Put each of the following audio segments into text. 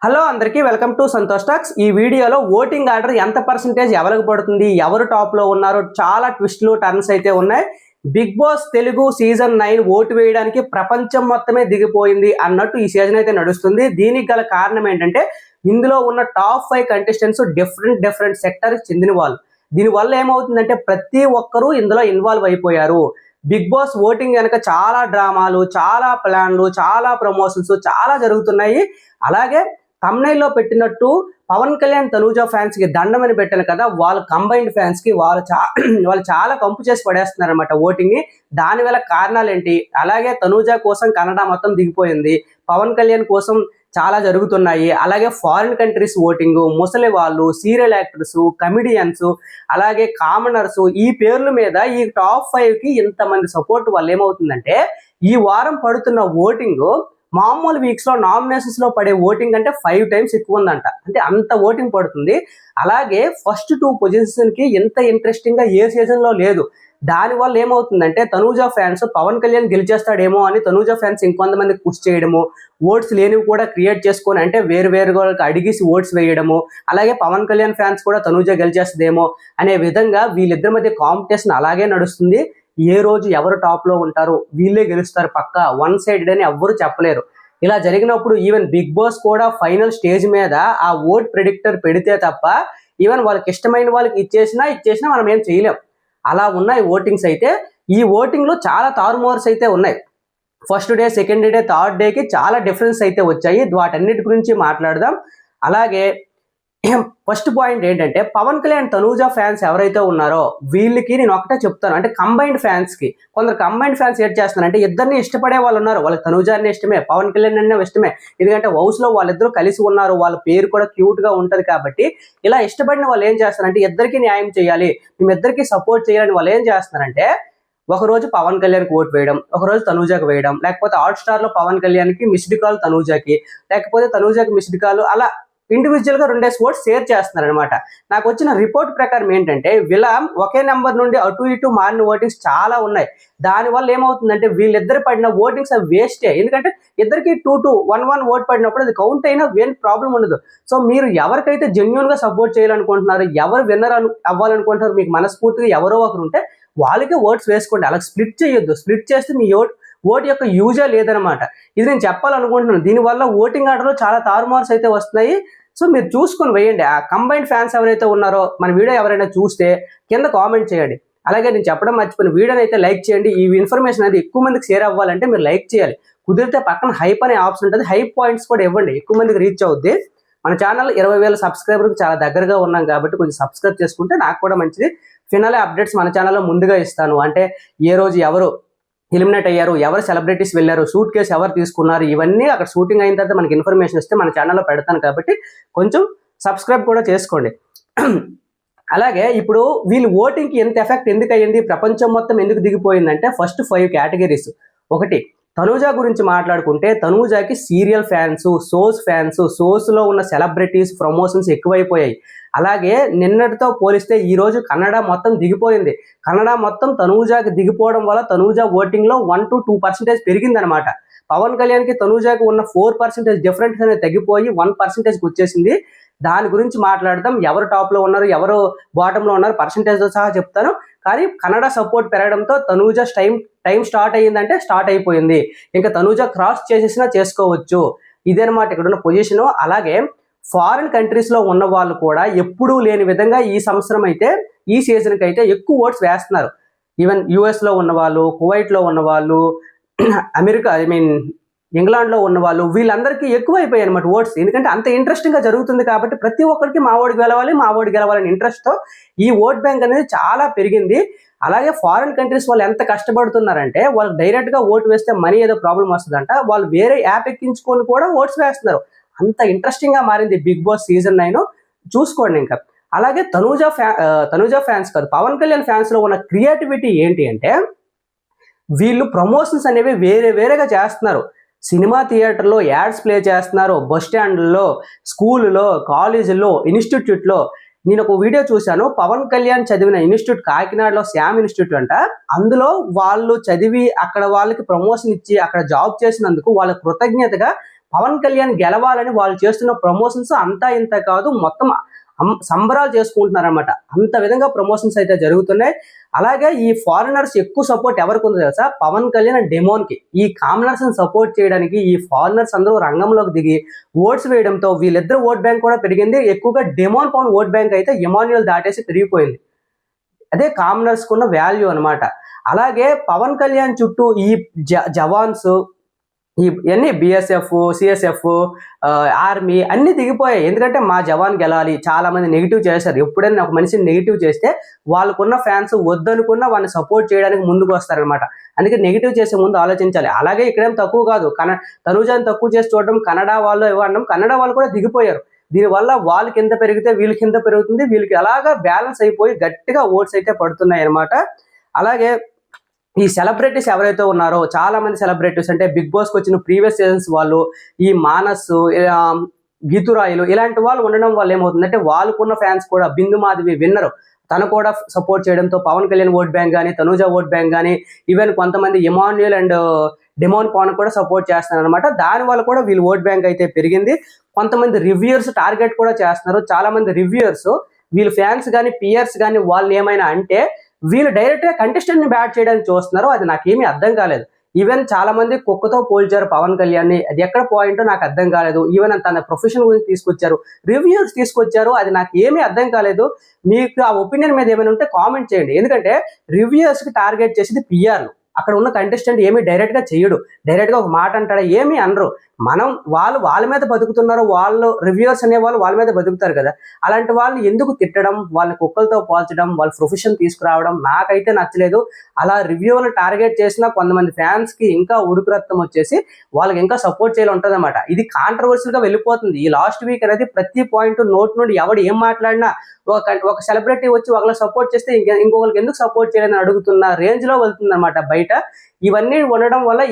Hello అందరికీ welcome to Santosh talks. ఈ వీడియోలో ఓటింగ్ ఆర్డర్ ఎంత పర్సెంటేజ్ ఎవరికి పడుతుంది, ఎవరు టాప్ లో ఉన్నారో చాలా ట్విస్ట్లు టర్న్స్ అయితే ఉన్నాయి. Big boss Telugu season 9 vote వేయడానికి ప్రపంచం మొత్తమే దిగిపోయింది అన్నట్టు ఈ సీజన్ అయితే నడుస్తుంది. దీనికి గల కారణం ఏంటంటే ఇందులో ఉన్న టాప్ 5 కంటెస్టెంట్స్ డిఫరెంట్ సెక్టర్ చెందిన వాళ్ళు. దీనివల్ల ఏమవుతుందంటే ప్రతి ఒక్కరూ ఇందులో ఇన్వాల్వ్ అయిపోయారు. బిగ్ బాస్ ఓటింగ్ వెనక చాలా డ్రామాలు, చాలా ప్లాన్లు, చాలా ప్రమోషన్స్ చాలా జరుగుతున్నాయి. అలాగే తమ్నైల్లో పెట్టినట్టు పవన్ కళ్యాణ్ తనూజ ఫ్యాన్స్ కి దండమని పెట్టాను కదా, వాళ్ళ కంబైన్డ్ ఫ్యాన్స్ కి వాళ్ళు చాలా కంపు చేసి పడేస్తున్నారు అనమాట ఓటింగ్ ని. దానివల్ల కారణాలు ఏంటి? అలాగే తనూజ కోసం కన్నడ మొత్తం దిగిపోయింది, పవన్ కళ్యాణ్ కోసం చాలా జరుగుతున్నాయి. అలాగే ఫారిన్ కంట్రీస్ ఓటింగ్, ముసలి వాళ్ళు, సీరియల్ యాక్టర్స్, కమిడియన్స్, అలాగే కామనర్స్, ఈ పేర్ల మీద ఈ టాప్ 5 కి ఇంతమంది సపోర్ట్ వల్ల ఏమవుతుందంటే ఈ వారం పడుతున్న ఓటింగ్ మామూలు వీక్స్ లో నామినేషన్స్ లో పడే ఓటింగ్ అంటే 5 టైమ్స్ ఎక్కువ ఉందంట. అంటే అంత ఓటింగ్ పడుతుంది. అలాగే ఫస్ట్ 2 పొజిషన్ కి ఇంత ఇంట్రెస్టింగ్ గా ఏ సీజన్ లో లేదు. దానివల్ల ఏమవుతుందంటే తనూజ ఫ్యాన్స్ పవన్ కళ్యాణ్ గెలిచేస్తాడేమో అని తనూజ ఫ్యాన్స్ ఇంకొంతమంది పుష్ చేయడము, ఓట్స్ లేనివి కూడా క్రియేట్ చేసుకొని అంటే వేరుగా అడిగేసి ఓట్స్ వేయడము, అలాగే పవన్ కళ్యాణ్ ఫ్యాన్స్ కూడా తనూజ గెలిచేస్తుందేమో అనే విధంగా వీళ్ళిద్దరి మధ్య కాంపిటీషన్ అలాగే నడుస్తుంది. ఏ రోజు ఎవరు టాప్ లో ఉంటారు, వీళ్ళే గెలుస్తారు పక్కా, వన్ సైడెడ్ అని ఎవ్వరు చెప్పలేరు. ఇలా జరిగినప్పుడు ఈవెన్ బిగ్ బాస్ కూడా ఫైనల్ స్టేజ్ మీద ఆ ఓట్ ప్రెడిక్టర్ పెడితే తప్ప ఈవెన్ వాళ్ళకి ఇష్టమైన వాళ్ళకి ఇచ్చేసినా మనం ఏం చేయలేం. అలా ఉన్నాయి ఓటింగ్స్. అయితే ఈ ఓటింగ్ లో చాలా తారుమార్స్ అయితే ఉన్నాయి. First day, second day, third డేకి చాలా డిఫరెన్స్ అయితే వచ్చాయి. వాటన్నిటి గురించి మాట్లాడదాం. అలాగే ఫస్ట్ పాయింట్ ఏంటంటే పవన్ కళ్యాణ్ తనూజ ఫ్యాన్స్ ఎవరైతే ఉన్నారో వీళ్ళకి నేను ఒకటే చెప్తాను. అంటే కంబైన్డ్ ఫ్యాన్స్ కి కొందరు కంబైన్డ్ ఫ్యాన్స్ ఏం చేస్తున్నారంటే ఇద్దరిని ఇష్టపడే వాళ్ళు ఉన్నారు. వాళ్ళకి తనూజ అనే ఇష్టమే, పవన్ కళ్యాణ్ అనే ఇష్టమే. ఎందుకంటే హౌస్ లో వాళ్ళిద్దరూ కలిసి ఉన్నారు, వాళ్ళ పేరు కూడా క్యూట్ గా ఉంటది కాబట్టి ఇలా ఇష్టపడిన వాళ్ళు ఏం చేస్తారంటే ఇద్దరికి న్యాయం చేయాలి, మేమిద్దరికి సపోర్ట్ చేయాలని వాళ్ళు ఏం చేస్తున్నారంటే ఒకరోజు పవన్ కళ్యాణ్కి ఓటు వేయడం, ఒకరోజు తనూజకి వేయడం, లేకపోతే హాట్ స్టార్ లో పవన్ కళ్యాణ్కి మిస్డ్ కాల్ తనూజకి, లేకపోతే తనూజకి మిస్డ్ కాల్, అలా ఇండివిజువల్ గా 2 ఓట్స్ షేర్ చేస్తున్నారు అనమాట. నాకు వచ్చిన రిపోర్ట్ ప్రకారం ఏంటంటే వీళ్ళ ఒకే నెంబర్ నుండి అటు ఇటు మారిన ఓటింగ్స్ చాలా ఉన్నాయి. దానివల్ల ఏమవుతుందంటే వీళ్ళిద్దరు పడిన ఓటింగ్స్ అవి వేస్టే. ఎందుకంటే ఇద్దరికి 2-1 ఓట్ పడినప్పుడు అది కౌంట్ అయినా ఏం ప్రాబ్లం ఉండదు. సో మీరు ఎవరికైతే జెన్యున్ గా సపోర్ట్ చేయాలనుకుంటున్నారు, ఎవరు విన్నర్ అవ్వాలనుకుంటున్నారు, మీకు మనస్ఫూర్తిగా ఎవరో ఒకరు ఉంటే వాళ్ళకే ఓట్స్ వేసుకోండి. అలా స్ప్లిట్ చేయొద్దు. స్ప్లిట్ చేస్తే మీ ఓటు యొక్క యూజే లేదనమాట. ఇది నేను చెప్పాలనుకుంటున్నాను. దీనివల్ల ఓటింగ్ ఆర్డర్లో చాలా తారుమార్స్ అయితే వస్తున్నాయి. సో మీరు చూసుకొని వేయండి. ఆ కంబైన్డ్ ఫ్యాన్స్ ఎవరైతే ఉన్నారో మన వీడియో ఎవరైనా చూస్తే కింద కామెంట్ చేయండి. అలాగే నేను చెప్పడం మర్చిపోయిన వీడియోని అయితే లైక్ చేయండి. ఈ ఇన్ఫర్మేషన్ అనేది ఎక్కువ మందికి షేర్ అవ్వాలంటే మీరు లైక్ చేయాలి. కుదిరితే పక్కన హైప్ అనే ఆప్షన్ ఉంటుంది, హైప్ పాయింట్స్ కూడా ఇవ్వండి, ఎక్కువ మందికి రీచ్ అవుద్ది. మన ఛానల్ 20,000 సబ్స్క్రైబర్కి చాలా దగ్గరగా ఉన్నాం కాబట్టి కొంచెం సబ్స్క్రైబ్ చేసుకుంటే నాకు కూడా మంచిది. ఫినాలే అప్డేట్స్ మన ఛానల్లో ముందుగా ఇస్తాను. అంటే ఏ రోజు ఎవరు ఎలిమినేట్ అయ్యారు, ఎవరు సెలబ్రిటీస్ వెళ్ళారు, షూట్ కేసు ఎవరు తీసుకున్నారు, ఇవన్నీ అక్కడ షూటింగ్ అయిన తర్వాత మనకి ఇన్ఫర్మేషన్ ఇస్తే మన ఛానల్లో పెడతాను కాబట్టి కొంచెం సబ్స్క్రైబ్ కూడా చేసుకోండి. అలాగే ఇప్పుడు వీళ్ళు ఓటింగ్కి ఎంత ఎఫెక్ట్ ఎందుకు అయ్యింది, ప్రపంచం మొత్తం ఎందుకు దిగిపోయిందంటే ఫస్ట్ 5 కేటగిరీస్. ఒకటి, తనూజ గురించి మాట్లాడుకుంటే తనూజకి సీరియల్ ఫ్యాన్స్, షోస్లో ఉన్న సెలబ్రిటీస్ ప్రమోషన్స్ ఎక్కువైపోయాయి. అలాగే నిన్నటితో పోలిస్తే ఈ రోజు కన్నడ మొత్తం దిగిపోయింది. కన్నడ మొత్తం తనూజకి దిగిపోవడం వల్ల తనూజ ఓటింగ్ లో 1-2% పెరిగిందనమాట. పవన్ కళ్యాణ్కి తనూజకి ఉన్న 4% డిఫరెన్స్ అనేది తగ్గిపోయి 1%కి వచ్చేసింది. దాని గురించి మాట్లాడదాం. ఎవరు టాప్ లో ఉన్నారు, ఎవరు బాటమ్ లో ఉన్నారు, పర్సంటేజ్తో సహా చెప్తాను. కానీ కన్నడ సపోర్ట్ పెరగడంతో తనూజ టైం స్టార్ట్ అయ్యిందంటే స్టార్ట్ అయిపోయింది. ఇంకా తనూజ క్రాస్ చేసేసినా చేసుకోవచ్చు. ఇదేనమాట ఇక్కడ ఉన్న పొజిషన్. అలాగే ఫారిన్ కంట్రీస్ లో ఉన్న వాళ్ళు కూడా ఎప్పుడూ లేని విధంగా ఈ సంవత్సరం అయితే ఈ సీజన్కి అయితే ఎక్కువ ఓట్స్ వేస్తున్నారు. ఈవెన్ యుఎస్ లో ఉన్న వాళ్ళు, కువైట్ లో ఉన్న వాళ్ళు, అమెరికా ఇంగ్లాండ్లో ఉన్న వాళ్ళు, వీళ్ళందరికీ ఎక్కువైపోయాయి అనమాట ఓట్స్. ఎందుకంటే అంత ఇంట్రెస్టింగ్గా జరుగుతుంది కాబట్టి ప్రతి ఒక్కరికి మా ఓడి గెలవాలని ఇంట్రెస్ట్తో ఈ ఓట్ బ్యాంక్ అనేది చాలా పెరిగింది. అలాగే ఫారిన్ కంట్రీస్ వాళ్ళు ఎంత కష్టపడుతున్నారంటే వాళ్ళు డైరెక్ట్గా ఓటు వేస్తే మనీ ఏదో ప్రాబ్లం వస్తుందంట, వాళ్ళు వేరే యాప్ ఎక్కించుకొని కూడా ఓట్స్ వేస్తున్నారు. అంత ఇంట్రెస్టింగ్గా మారింది బిగ్ బాస్ సీజన్ 9. చూసుకోండి ఇంకా. అలాగే తనూజ ఫ్యాన్స్ కాదు, పవన్ కళ్యాణ్ ఫ్యాన్స్లో ఉన్న క్రియేటివిటీ ఏంటి అంటే వీళ్ళు ప్రమోషన్స్ అనేవి వేరేగా చేస్తున్నారు. సినిమా థియేటర్లో యాడ్స్ ప్లే చేస్తున్నారు, బస్ స్టాండ్లో, స్కూల్లో, కాలేజీల్లో, ఇన్స్టిట్యూట్లో. నేను ఒక వీడియో చూశాను. పవన్ కళ్యాణ్ చదివిన ఇన్స్టిట్యూట్ కాకినాడలో శ్యామ్ ఇన్స్టిట్యూట్ అంట. అందులో వాళ్ళు చదివి అక్కడ వాళ్ళకి ప్రమోషన్ ఇచ్చి అక్కడ జాబ్ చేసినందుకు వాళ్ళ కృతజ్ఞతగా పవన్ కళ్యాణ్ గెలవాలని వాళ్ళు చేస్తున్న ప్రమోషన్స్ అంతా ఇంత కాదు, మొత్తం సంబరాలు చేసుకుంటున్నారు అనమాట. అంత విధంగా ప్రమోషన్స్ అయితే జరుగుతున్నాయి. అలాగే ఈ ఫారినర్స్ ఎక్కువ సపోర్ట్ ఎవరికి ఉందో తెలుసా? పవన్ కళ్యాణ్ అండ్ డెమోన్కి. ఈ కామనర్స్ సపోర్ట్ చేయడానికి ఈ ఫారినర్స్ అందరూ రంగంలోకి దిగి ఓట్స్ వేయడంతో వీళ్ళిద్దరు ఓట్ బ్యాంక్ కూడా పెరిగింది. ఎక్కువగా డెమోన్ పవన్ ఓట్ బ్యాంక్ అయితే ఇమాన్యుయల్ దాటేసి పెరిగిపోయింది. అదే కామనర్స్ కున్న వాల్యూ అనమాట. అలాగే పవన్ కళ్యాణ్ చుట్టూ ఈ జవాన్స్ ఇవన్నీ బిఎస్ఎఫ్, సిఎస్ఎఫ్, ఆర్మీ అన్ని దిగిపోయాయి. ఎందుకంటే మా జవాన్ గెలాలి, చాలా మంది నెగిటివ్ చేశారు. ఎప్పుడైనా ఒక మనిషిని నెగిటివ్ చేస్తే వాళ్ళకున్న ఫ్యాన్స్ వద్దనుకున్న వాళ్ళని సపోర్ట్ చేయడానికి ముందుకు వస్తారనమాట. అందుకే నెగిటివ్ చేసే ముందు ఆలోచించాలి. అలాగే ఇక్కడేం తక్కువ కాదు, తనుజాని తక్కువ చేసి చూడడం, కన్నడ వాళ్ళు ఇవ్వడం, కన్నడ వాళ్ళు కూడా దిగిపోయారు. దీనివల్ల వాళ్ళకి ఎంత పెరిగితే వీళ్ళకి ఎంత పెరుగుతుంది, వీళ్ళకి అలాగా బ్యాలెన్స్ అయిపోయి గట్టిగా ఓట్స్ అయితే పడుతున్నాయి అనమాట. అలాగే ఈ సెలబ్రిటీస్ ఎవరైతే ఉన్నారో, చాలా మంది సెలబ్రిటీస్ అంటే బిగ్ బాస్కి వచ్చిన ప్రీవియస్ సీజన్స్ వాళ్ళు, ఈ మానస్, గీతురాయిలు ఇలాంటి వాళ్ళు ఉండడం వల్ల ఏమవుతుందంటే వాళ్ళకున్న ఫ్యాన్స్ కూడా, బిందు మాధవి విన్నరు, తను కూడా సపోర్ట్ చేయడంతో పవన్ కళ్యాణ్ ఓట్ బ్యాంక్ కానీ, తనూజ ఓట్ బ్యాంక్ కానీ, ఈవెన్ కొంతమంది ఇమాన్యుయల్ అండ్ డెమోన్ పవన్ కూడా సపోర్ట్ చేస్తున్నారు అనమాట. దానివల్ల కూడా వీళ్ళు ఓట్ బ్యాంక్ అయితే పెరిగింది. కొంతమంది రివ్యూయర్స్ టార్గెట్ కూడా చేస్తున్నారు. చాలా మంది రివ్యూయర్స్ వీళ్ళ ఫ్యాన్స్ కానీ, పియర్స్ కానీ వాళ్ళు ఏమైనా అంటే వీళ్ళు డైరెక్ట్గా కంటెస్టెంట్ని బ్యాట్ చేయడానికి చూస్తున్నారు. అది నాకేమీ అర్థం కాలేదు. ఈవెన్ చాలా మంది కుక్కతో పోల్చారు పవన్ కళ్యాణ్ని, అది ఎక్కడ పాయింటో నాకు అర్థం కాలేదు. ఈవెన్ తన ప్రొఫెషన్ గురించి తీసుకొచ్చారు, రివ్యూస్ తీసుకొచ్చారు, అది నాకు ఏమీ అర్థం కాలేదు. మీకు ఆ ఒపీనియన్ మీద ఏమైనా ఉంటే కామెంట్ చేయండి. ఎందుకంటే రివ్యూయర్స్కి టార్గెట్ చేసేది పిఆర్లు. అక్కడ ఉన్న కంటెస్టెంట్ ఏమీ డైరెక్ట్గా చేయడు, డైరెక్ట్గా ఒక మాట అంటాడా, ఏమీ అనరు. మనం వాళ్ళ మీద బతుకుతున్నారు, వాళ్ళు రివ్యూవర్స్ అనేవాళ్ళు వాళ్ళ మీద బతుకుతారు కదా. అలాంటి వాళ్ళని ఎందుకు తిట్టడం, వాళ్ళని కుక్కలతో పోల్చడం, వాళ్ళ ప్రొఫెషన్ తీసుకురావడం నాకైతే నచ్చలేదు. అలా రివ్యూలు టార్గెట్ చేసిన కొంతమంది ఫ్యాన్స్కి ఇంకా ఉడుకు రక్తం వచ్చేసి వాళ్ళకి ఇంకా సపోర్ట్ చేయాలి ఉంటుంది అనమాట. ఇది కాంట్రవర్షియల్గా వెళ్ళిపోతుంది. ఈ లాస్ట్ వీక్ అనేది ప్రతి పాయింట్ నోట్ నుండి ఎవడు ఏం మాట్లాడినా ఒక సెలబ్రిటీ వచ్చి ఒకళ్ళకి సపోర్ట్ చేస్తే ఇంకొకరికి ఎందుకు సపోర్ట్ చేయాలని అడుగుతున్న రేంజ్లో వెళ్తుంది అనమాట బయట. ఇవన్నీ ఉండడం వల్ల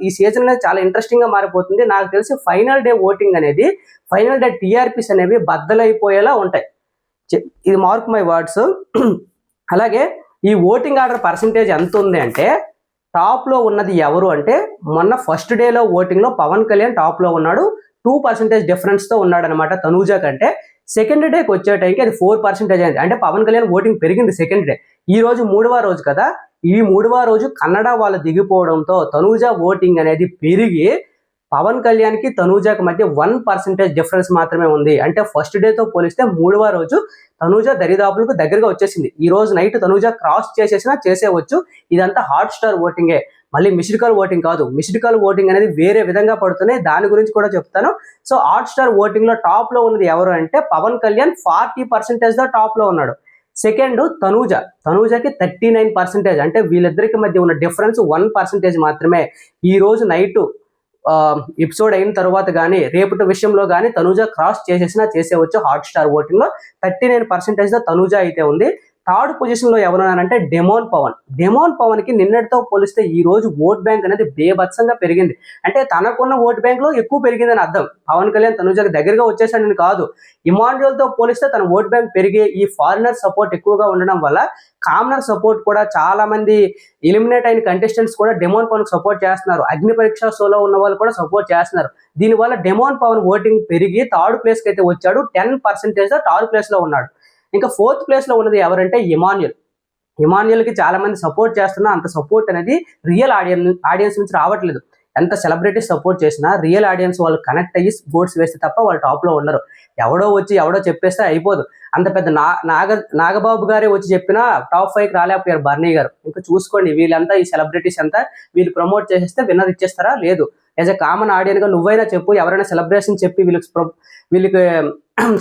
ఈ సీజన్ అనేది చాలా ఇంట్రెస్టింగ్ గా మారిపోతుంది. నాకు తెలిసి ఫైనల్ డే ఓటింగ్ అనేది, ఫైనల్ డే టీఆర్పీస్ అనేవి బద్దలైపోయేలా ఉంటాయి. ఇది మార్క్ మై వర్డ్స్. అలాగే ఈ ఓటింగ్ ఆర్డర్ పర్సంటేజ్ ఎంత ఉంది అంటే, టాప్ లో ఉన్నది ఎవరు అంటే, మొన్న ఫస్ట్ డేలో ఓటింగ్ లో పవన్ కళ్యాణ్ టాప్ లో ఉన్నాడు, 2% డిఫరెన్స్ తో ఉన్నాడు అనమాట తనూజ కంటే. సెకండ్ డేకి వచ్చే టైంకి అది 4% అయింది. అంటే పవన్ కళ్యాణ్ ఓటింగ్ పెరిగింది సెకండ్ డే. ఈ రోజు 3వ రోజు కదా, ఈ 3వ రోజు కన్నడ వాళ్ళు దిగిపోవడంతో తనూజ ఓటింగ్ అనేది పెరిగి పవన్ కళ్యాణ్కి తనూజకి మధ్య 1% డిఫరెన్స్ మాత్రమే ఉంది. అంటే ఫస్ట్ డేతో పోలిస్తే 3వ రోజు తనూజ దరిదాపులకు దగ్గరగా వచ్చేసింది. ఈ రోజు నైట్ తనూజ క్రాస్ చేసేవచ్చు. ఇదంతా హాట్ స్టార్ ఓటింగే, మళ్ళీ మిస్డ్ కాల్ ఓటింగ్ కాదు. మిస్డ్ కాల్ ఓటింగ్ అనేది వేరే విధంగా పడుతున్నాయి, దాని గురించి కూడా చెప్తాను. సో హాట్ స్టార్ ఓటింగ్ లో టాప్ లో ఉన్నది ఎవరు అంటే పవన్ కళ్యాణ్ 40% తో టాప్ లో ఉన్నాడు. సెకండ్ తనూజకి 39%. అంటే వీళ్ళిద్దరికి మధ్య ఉన్న డిఫరెన్స్ 1% మాత్రమే. ఈ రోజు నైట్ ఎపిసోడ్ అయిన తర్వాత కానీ రేపటి విషయంలో కానీ తనూజ క్రాస్ చేసేవచ్చు. హాట్ స్టార్ ఓటింగ్ లో 39% తో తనూజ అయితే ఉంది. థర్డ్ పొజిషన్ లో ఎవరున్నారంటే డెమోన్ పవన్ కి నిన్నటితో పోలిస్తే ఈ రోజు ఓట్ బ్యాంక్ అనేది బేభత్సంగా పెరిగింది. అంటే తనకున్న ఓట్ బ్యాంక్ లో ఎక్కువ పెరిగిందని అర్థం. పవన్ కళ్యాణ్ తనూజకి దగ్గరగా వచ్చేసాడని కాదు. ఇమాన్యుయల్ తో పోలిస్తే తన ఓట్ బ్యాంక్ పెరిగి ఈ ఫారినర్ సపోర్ట్ ఎక్కువగా ఉండడం వల్ల కామనర్ సపోర్ట్ కూడా, చాలా మంది ఎలిమినేట్ అయిన కంటెస్టెంట్స్ కూడా డెమోన్ పవన్ సపోర్ట్ చేస్తున్నారు. అగ్ని పరీక్ష షోలో ఉన్న వాళ్ళు కూడా సపోర్ట్ చేస్తున్నారు. దీనివల్ల డెమోన్ పవన్ ఓటింగ్ పెరిగి థర్డ్ ప్లేస్ కి అయితే వచ్చాడు. 10% థర్డ్ ప్లేస్ లో ఉన్నాడు. ఇంకా ఫోర్త్ ప్లేస్ లో ఉన్నది ఎవరంటే ఇమాన్యుయల్ కి చాలా మంది సపోర్ట్ చేస్తున్నా అంత సపోర్ట్ అనేది రియల్ ఆడియన్స్ నుంచి రావట్లేదు. ఎంత సెలబ్రిటీస్ సపోర్ట్ చేసినా రియల్ ఆడియన్స్ వాళ్ళు కనెక్ట్ అయ్యి ఓట్స్ వేస్తే తప్ప వాళ్ళు టాప్ లో ఉండరు. ఎవడో చెప్పేస్తే అయిపోదు. అంత పెద్ద నాగబాబు గారే వచ్చి చెప్పినా టాప్ 5కి రాలేకపోయారు బర్నీ గారు. ఇంకా చూసుకోండి, వీళ్ళంతా ఈ సెలబ్రిటీస్ అంతా వీళ్ళు ప్రమోట్ చేసేస్తే విన్నర్ ఇచ్చేస్తారా? లేదు. యాజ్ ఎ కామన్ ఆడియన్ గా నువ్వైనా చెప్పు, ఎవరైనా సెలబ్రేషన్ చెప్పి వీళ్ళకి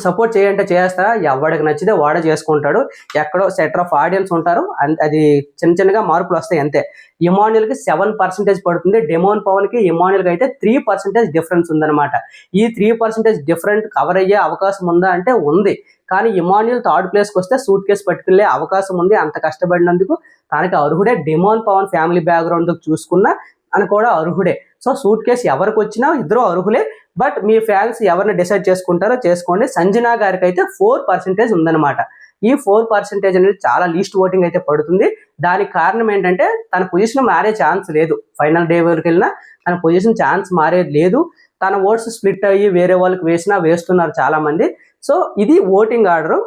సపోర్ట్ చేయంటే చేస్తారా? ఎవడికి నచ్చితే వాడే చేసుకుంటాడు. ఎక్కడో సెటర్ ఆఫ్ ఆడియన్స్ ఉంటారు, అది చిన్నగా మార్పులు వస్తాయి అంతే. ఇమాన్యుయల్కి 7% పడుతుంది. డెమోన్ పవన్కి ఇమాన్యుయల్కి అయితే 3% డిఫరెన్స్ ఉందన్నమాట. ఈ 3% డిఫరెంట్ కవర్ అయ్యే అవకాశం ఉందా అంటే ఉంది. కానీ ఇమాన్యుయల్ థర్డ్ ప్లేస్కి వస్తే సూట్ కేసు పట్టుకెళ్లే అవకాశం ఉంది. అంత కష్టపడినందుకు తనకి అర్హుడే. డెమోన్ పవన్ ఫ్యామిలీ బ్యాక్గ్రౌండ్ చూసుకున్నా అని కూడా అర్హుడే. సో సూట్ కేసు ఎవరికి వచ్చినా ఇద్దరు అర్హులే. బట్ మీ ఫ్యాన్స్ ఎవరిని డిసైడ్ చేసుకుంటారో చేసుకోండి. సంజనా గారికి అయితే 4% ఉందన్నమాట. ఈ 4% అనేది చాలా లీస్ట్ ఓటింగ్ అయితే పడుతుంది. దానికి కారణం ఏంటంటే తన పొజిషన్ మారే ఛాన్స్ లేదు. ఫైనల్ డే వరకు వెళ్ళినా తన పొజిషన్ ఛాన్స్ మారేది లేదు. తన ఓట్స్ స్ప్లిట్ అయ్యి వేరే వాళ్ళకి వేస్తున్నారు చాలా మంది. సో ఇది ఓటింగ్ ఆర్డర్.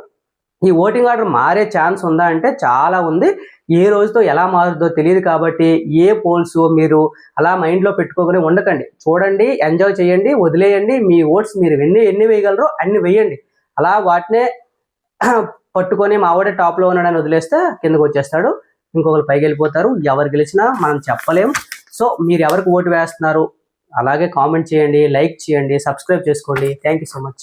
ఈ ఓటింగ్ ఆర్డర్ మారే ఛాన్స్ ఉందా అంటే చాలా ఉంది. ఏ రోజుతో ఎలా మారుతుందో తెలియదు కాబట్టి ఏ పోల్స్ మీరు అలా మైండ్లో పెట్టుకోగానే ఉండకండి. చూడండి, ఎంజాయ్ చేయండి, వదిలేయండి. మీ ఓట్స్ మీరు ఎన్ని వేయగలరో అన్ని వేయండి. అలా వాటినే పట్టుకొని మా వాడే టాప్లో ఉన్నాడని వదిలేస్తే కిందకు వచ్చేస్తాడు, ఇంకొకరు పైకి వెళ్ళిపోతారు. ఎవరు గెలిచినా మనం చెప్పలేం. సో మీరు ఎవరికి ఓటు వేస్తున్నారు అలాగే కామెంట్ చేయండి, లైక్ చేయండి, సబ్స్క్రైబ్ చేసుకోండి. Thank you so much.